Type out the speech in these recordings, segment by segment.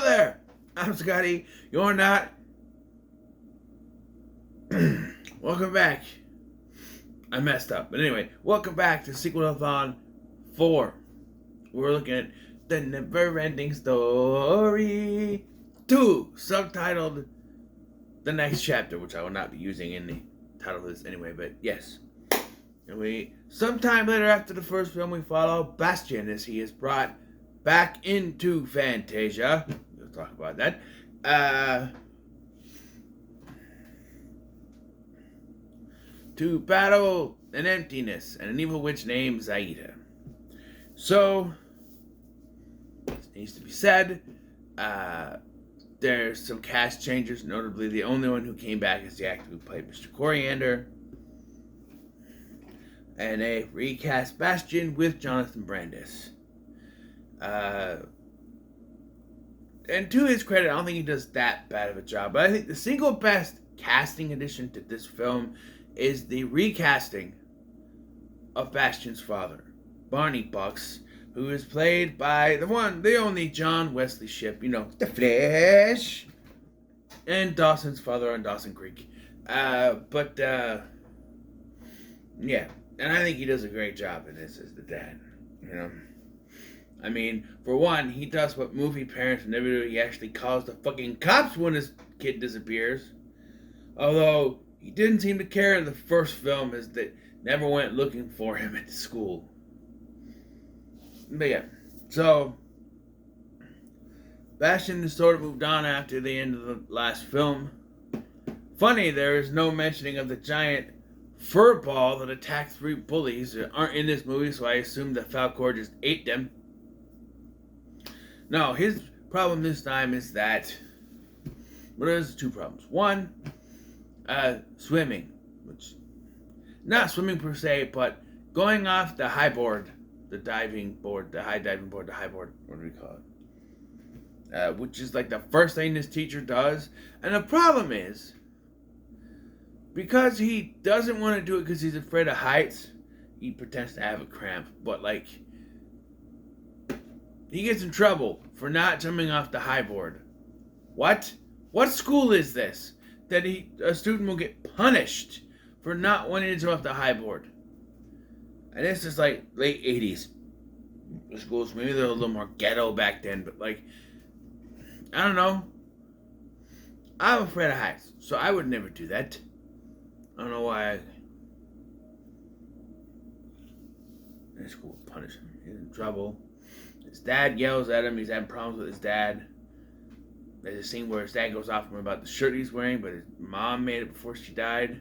there! I'm Scotty. You're not. Welcome back. I messed up. But anyway, welcome back to Sequel-A-Thon 4. We're looking at the Neverending Story 2, subtitled The Next Chapter, which I will not be using in the title of this anyway, but yes. And sometime later after the first film, we follow Bastian as he is brought back into Fantasia. We'll talk about that. To battle an emptiness and an evil witch named Zaida. So, this needs to be said. There's some cast changes. Notably, the only one who came back is the actor who played Mr. Coriander. And a recast Bastian with Jonathan Brandis. And to his credit, I don't think he does that bad of a job. But I think the single best casting addition to this film is the recasting of Bastian's father, Barney Bucks, who is played by the one, the only John Wesley Shipp, you know, the Flash, and Dawson's father on Dawson Creek. Yeah, and I think he does a great job in this as the dad, you know. I mean, for one, he does what movie parents never do. He actually calls the fucking cops when his kid disappears. Although, he didn't seem to care in the first film, as they never went looking for him at the school. But yeah, so Bastian is sort of moved on after the end of the last film. Funny, there is no mentioning of the giant fur ball that attacked 3 bullies that aren't in this movie, so I assume that Falcor just ate them. No, his problem this time is that, well, there's 2 problems. One, swimming, which, not swimming per se, but going off the high board, the diving board, the high diving board, the high board, what do we call it? Which is like the first thing this teacher does. And the problem is, because he doesn't want to do it because he's afraid of heights, he pretends to have a cramp, but like, he gets in trouble for not jumping off the high board. What? What school is this? That a student will get punished for not wanting to jump off the high board. And this is like late 80s schools. Maybe they're a little more ghetto back then, but like, I don't know. I'm afraid of heights, so I would never do that. I don't know why. This school will punish him. He's in trouble. His dad yells at him. He's having problems with his dad. There's a scene where his dad goes off on him about the shirt he's wearing, but his mom made it before she died.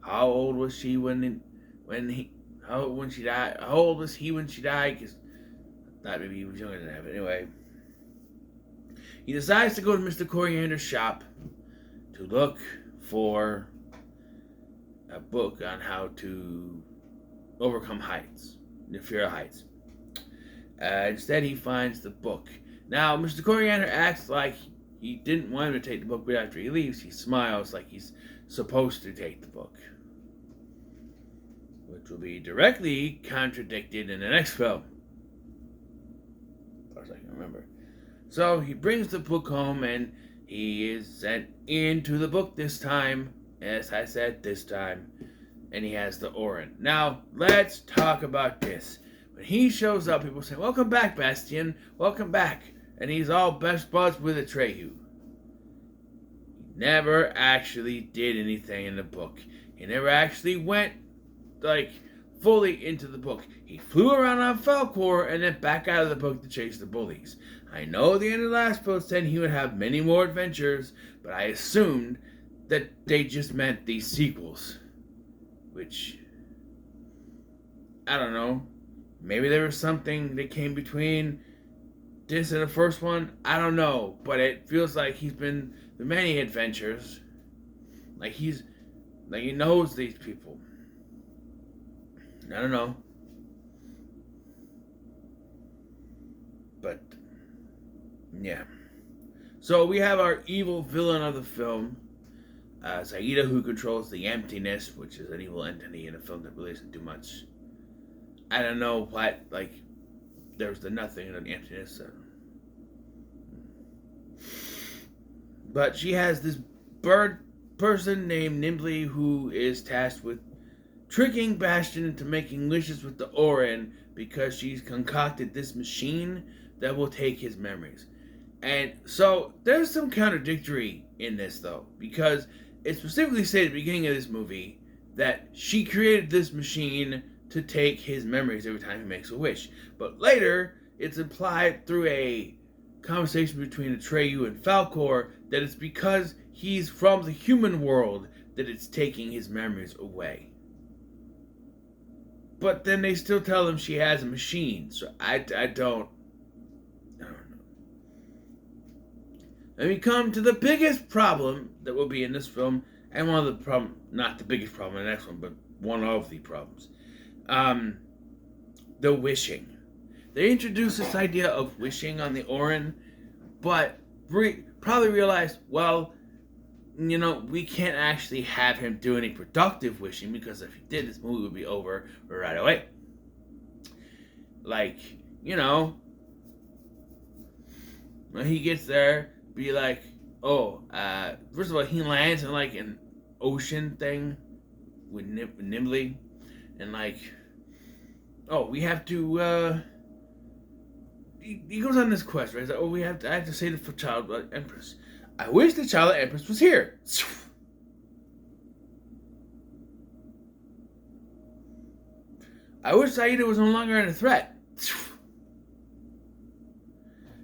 How old was she when she died? How old was he when she died? Because I thought maybe he was younger than that. But anyway, he decides to go to Mr. Coriander's shop to look for a book on how to overcome heights, the fear of heights. Instead, he finds the book. Now, Mr. Coriander acts like he didn't want him to take the book, but after he leaves, he smiles like he's supposed to take the book. Which will be directly contradicted in the next film. As far as I can remember. So, he brings the book home, and he is sent into the book this time. As I said, this time. And he has the Orin. Now, let's talk about this. When he shows up, people say, "Welcome back, Bastian. Welcome back." And he's all best buds with Atreyu. He never actually did anything in the book. He never actually went, like, fully into the book. He flew around on Falcor and then back out of the book to chase the bullies. I know the end of the last film said he would have many more adventures, but I assumed that they just meant these sequels. Which, I don't know. Maybe there was something that came between this and the first one. I don't know. But it feels like he's been through many adventures. Like he knows these people. I don't know. But, yeah. So we have our evil villain of the film. Zaida, who controls the emptiness, which is an evil entity in a film that really doesn't do much. I don't know what, like, there's the nothing and the emptiness. But she has this bird person named Nimbly who is tasked with tricking Bastion into making wishes with the Orin because she's concocted this machine that will take his memories. And so there's some contradictory in this though, because it specifically said at the beginning of this movie that she created this machine to take his memories every time he makes a wish. But later, it's implied through a conversation between Atreyu and Falkor that it's because he's from the human world that it's taking his memories away. But then they still tell him she has a machine, so I don't know. And we come to the biggest problem that will be in this film, and one of the problem, not the biggest problem in the next one, but one of the problems. The wishing. They introduced this idea of wishing on the Orin, but probably realized, well, we can't actually have him do any productive wishing, because if he did, this movie would be over right away. Like, when he gets there, be like, first of all, he lands in like an ocean thing with Nimbly, and like, we have to, he goes on this quest, right? He's like, I have to save the child Empress. I wish the child Empress was here. I wish Saida was no longer a threat.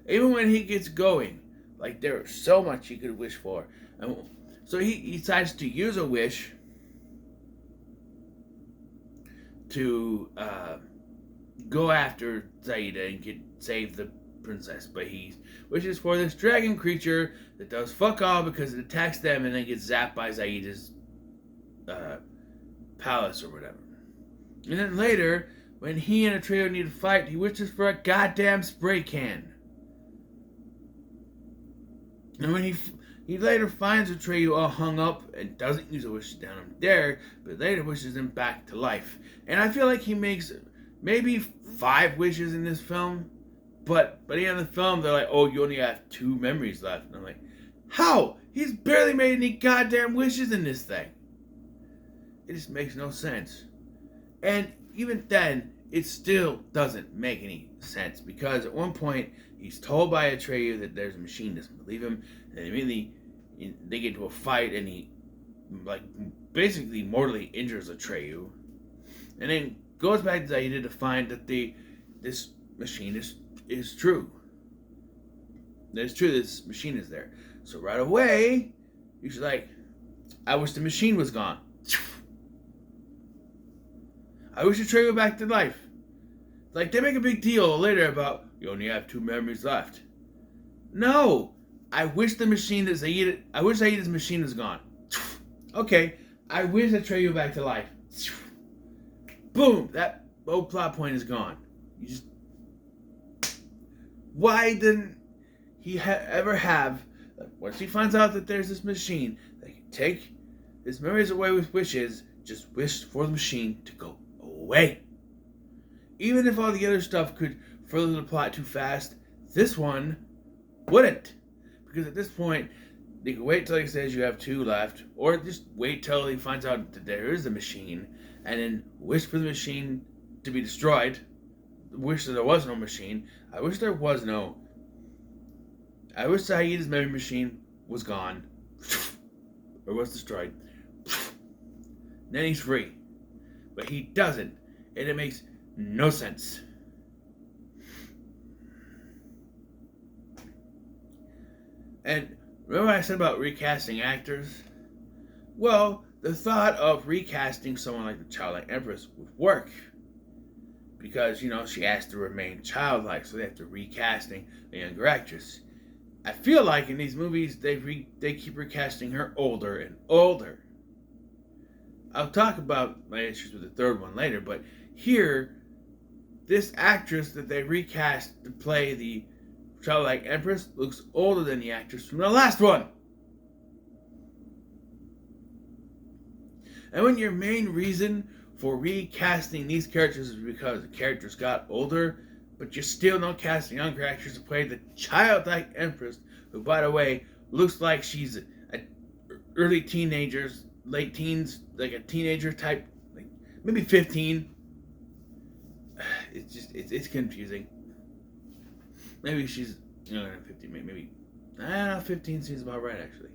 Even when he gets going, like, there is so much he could wish for. And so he decides to use a wish to go after Zaida and save the princess. But he wishes for this dragon creature that does fuck all because it attacks them and then gets zapped by Zaida's palace or whatever. And then later, when he and Atreyu need to fight, he wishes for a goddamn spray can. And when he later finds Atreyu all hung up and doesn't use a wish down him there, but later wishes him back to life. And I feel like he makes maybe 5 wishes in this film, but by the end of the film, they're like, you only have 2 memories left. And I'm like, how? He's barely made any goddamn wishes in this thing. It just makes no sense. And even then, it still doesn't make any sense, because at one point, he's told by Atreyu that there's a machine that doesn't believe him, and immediately they get into a fight, and he basically mortally injures Atreyu, and then goes back to Zaida to find that this machine is true. That it's true, this machine is there. So right away, he's like, I wish the machine was gone. I wish Atreyu back to life. Like, they make a big deal later about, you only have 2 memories left. No! I wish the machine that I wish Zaida's machine was gone. Okay, I wish Atreyu back to life. Boom! That old plot point is gone. Why didn't he ever have, once he finds out that there's this machine that can take his memories away with wishes, just wish for the machine to go away? Even if all the other stuff could further the plot too fast, this one wouldn't. Because at this point, they could wait till he says you have 2 left, or just wait till he finds out that there is a machine, and then wish for the machine to be destroyed. Wish that there was no machine. I wish Zaida's memory machine was gone, or was destroyed. Then he's free. But he doesn't, and it makes no sense. And remember what I said about recasting actors? Well, the thought of recasting someone like the childlike Empress would work. Because, she has to remain childlike, so they have to recasting a younger actress. I feel like in these movies, they keep recasting her older and older. I'll talk about my issues with the third one later, but here, this actress that they recast to play the childlike Empress looks older than the actress from the last one. And when your main reason for recasting these characters is because the characters got older, but you're still not casting younger actors to play the childlike Empress who, by the way, looks like she's a early teenagers, late teens, like a teenager type, like maybe 15. It's confusing. Maybe she's younger than 15. Maybe I don't know. 15 seems about right, actually.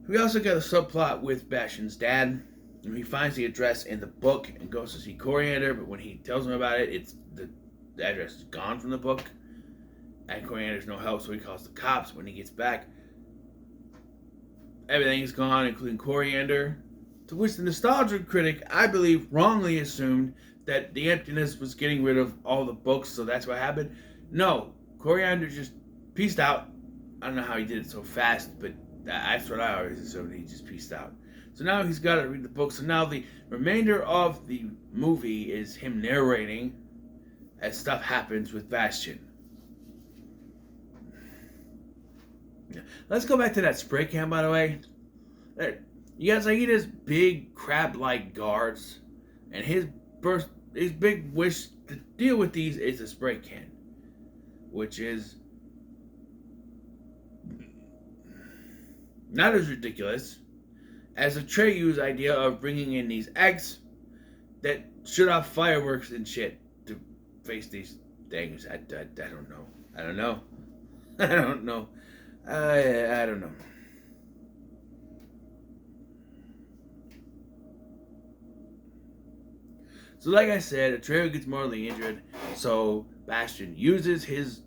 We also got a subplot with Bastion's dad. He finds the address in the book and goes to see Coriander, but when he tells him about it, it's the address is gone from the book. And Coriander's no help, so he calls the cops. When he gets back, everything is gone, including Coriander. To which the nostalgia critic, I believe, wrongly assumed that the emptiness was getting rid of all the books, so that's what happened. No, Coriander just pieced out. I don't know how he did it so fast, but that's what I always assumed. He just pieced out. So now he's got to read the book. So now the remainder of the movie is him narrating as stuff happens with Bastion. Let's go back to that spray can, by the way. You got Zaida's big crab-like guards, and his big wish to deal with these is a spray can, which is not as ridiculous as Atreyu's idea of bringing in these eggs that shoot off fireworks and shit to face these things. I don't know. I don't know. I don't know. I don't know. So like I said, Atreyu gets mortally injured, so Bastion uses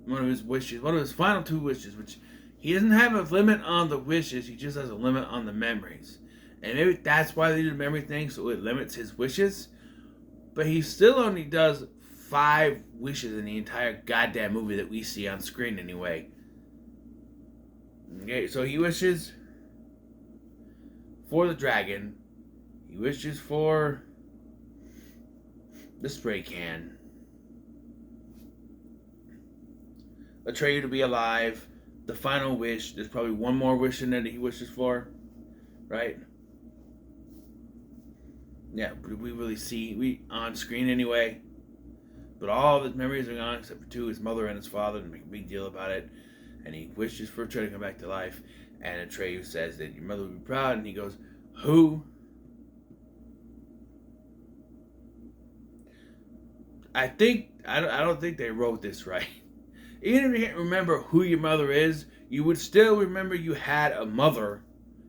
one of his final two wishes, which he doesn't have a limit on the wishes, he just has a limit on the memories. And maybe that's why they do the memory thing, so it limits his wishes. But he still only does 5 wishes in the entire goddamn movie that we see on screen anyway. Okay, so he wishes for the dragon. He wishes for the spray can. Atreyu to be alive. The final wish. There's probably one more wish in there that he wishes for. Right? Yeah, but we really see on screen anyway. But all of his memories are gone except for 2, his mother and his father, and make a big deal about it. And he wishes for Atreyu to come back to life. And Atreyu says that your mother would be proud, and he goes, who? I don't think they wrote this right. Even if you can't remember who your mother is, you would still remember you had a mother.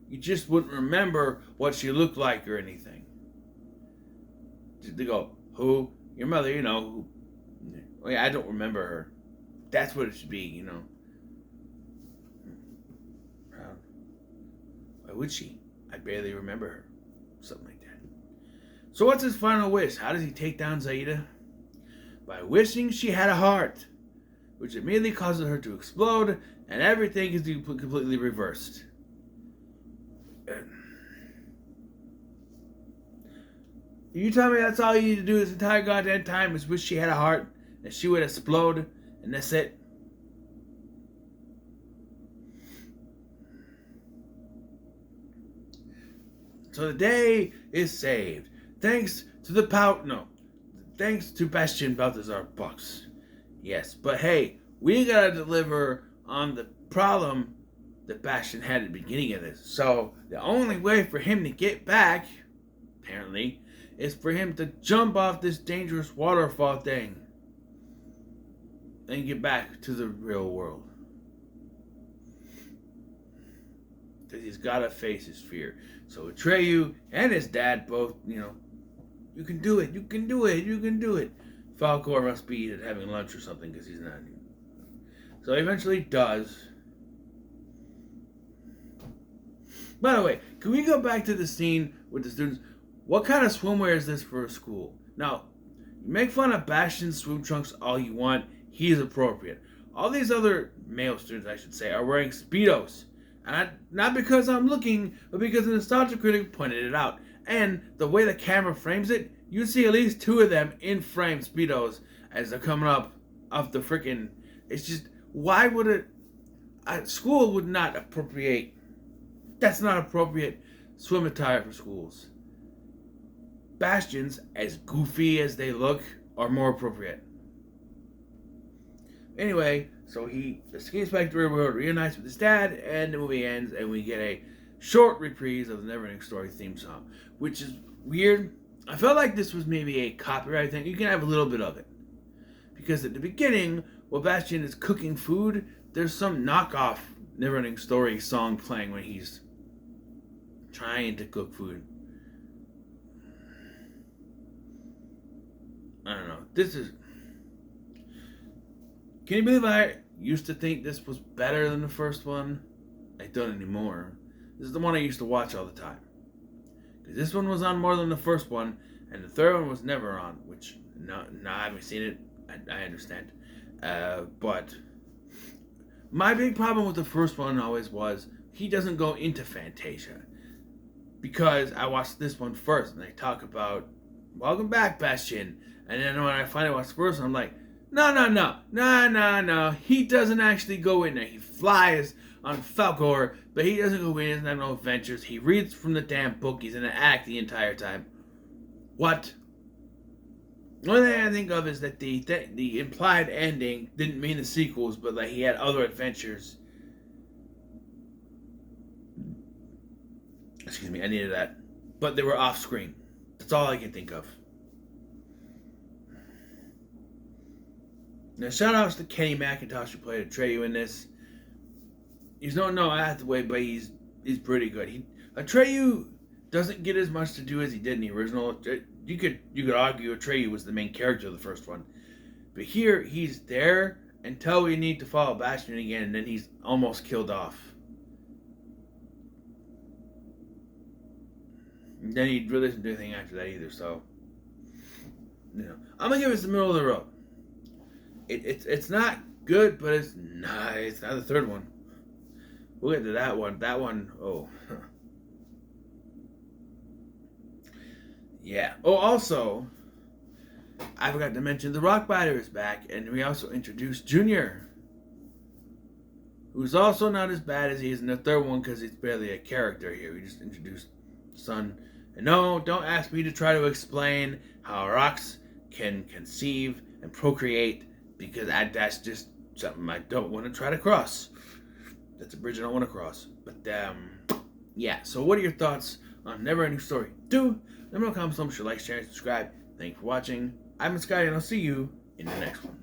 You just wouldn't remember what she looked like or anything. They go, who? Your mother, you know. Who? Oh yeah, I don't remember her. That's what it should be, you know. Why would she? I barely remember her. Something like that. So what's his final wish? How does he take down Zaida? By wishing she had a heart, which immediately causes her to explode, and everything is completely reversed. You tell me that's all you need to do this entire goddamn time is wish she had a heart, and she would explode, and that's it? So the day is saved, thanks to Bastion Balthazar Bucks. Yes, but hey, we gotta deliver on the problem that Bastion had at the beginning of this. So the only way for him to get back, apparently, is for him to jump off this dangerous waterfall thing and get back to the real world. Because he's gotta face his fear. So Atreyu and his dad both, you can do it, you can do it, you can do it. Falcor must be having lunch or something because he's not. So he eventually does. By the way, can we go back to the scene with the students? What kind of swimwear is this for a school? Now, you make fun of Bastion's swim trunks all you want. He is appropriate. All these other male students, I should say, are wearing Speedos. And not because I'm looking, but because the nostalgia critic pointed it out. And the way the camera frames it, you see at least 2 of them in frame Speedos as they're coming up off the freaking. It's just, why would a school would not appropriate? That's not appropriate swim attire for schools. Bastions, as goofy as they look, are more appropriate. Anyway, so he escapes back to the real world, reunites with his dad, and the movie ends, and we get a short reprise of the Neverending Story theme song, which is weird. I felt like this was maybe a copyright thing. You can have a little bit of it. Because at the beginning, while Bastian is cooking food, there's some knockoff Neverending Story song playing when he's trying to cook food. I don't know. This is... Can you believe I used to think this was better than the first one? I don't anymore. This is the one I used to watch all the time. Because this one was on more than the first one, and the third one was never on, which, no, I haven't seen it. I understand. But my big problem with the first one always was he doesn't go into Fantasia. Because I watched this one first, and they talk about, welcome back, Bastian. And then when I finally watched the first one, I'm like, no. He doesn't actually go in there. He flies on Falcor, but he doesn't go in. He doesn't have no adventures. He reads from the damn book. He's in an attic the entire time. What? The only thing I think of is that the implied ending didn't mean the sequels, but like he had other adventures. Excuse me, I needed that. But they were off screen. That's all I can think of. Now, shout outs to Kenny McIntosh who played Atreyu in this. He's no Hathaway, but he's pretty good. Atreyu doesn't get as much to do as he did in the original. You could argue Atreyu was the main character of the first one, but here he's there until we need to follow Bastian again, and then he's almost killed off. And then he really doesn't do anything after that either. So, I'm gonna give it the middle of the road. It's not good, but it's not the third one. We'll get to that one. That one, oh. Yeah. Oh, also, I forgot to mention the Rock Biter is back, and we also introduced Junior, who's also not as bad as he is in the third one because he's barely a character here. We just introduced Son. And no, don't ask me to try to explain how rocks can conceive and procreate, because that's just something I don't want to try to cross. That's a bridge I don't want to cross. But, yeah. So what are your thoughts on Neverending Story 2? Let me know in the comments below. Like, share, and subscribe. Thank you for watching. I'm Sky, and I'll see you in the next one.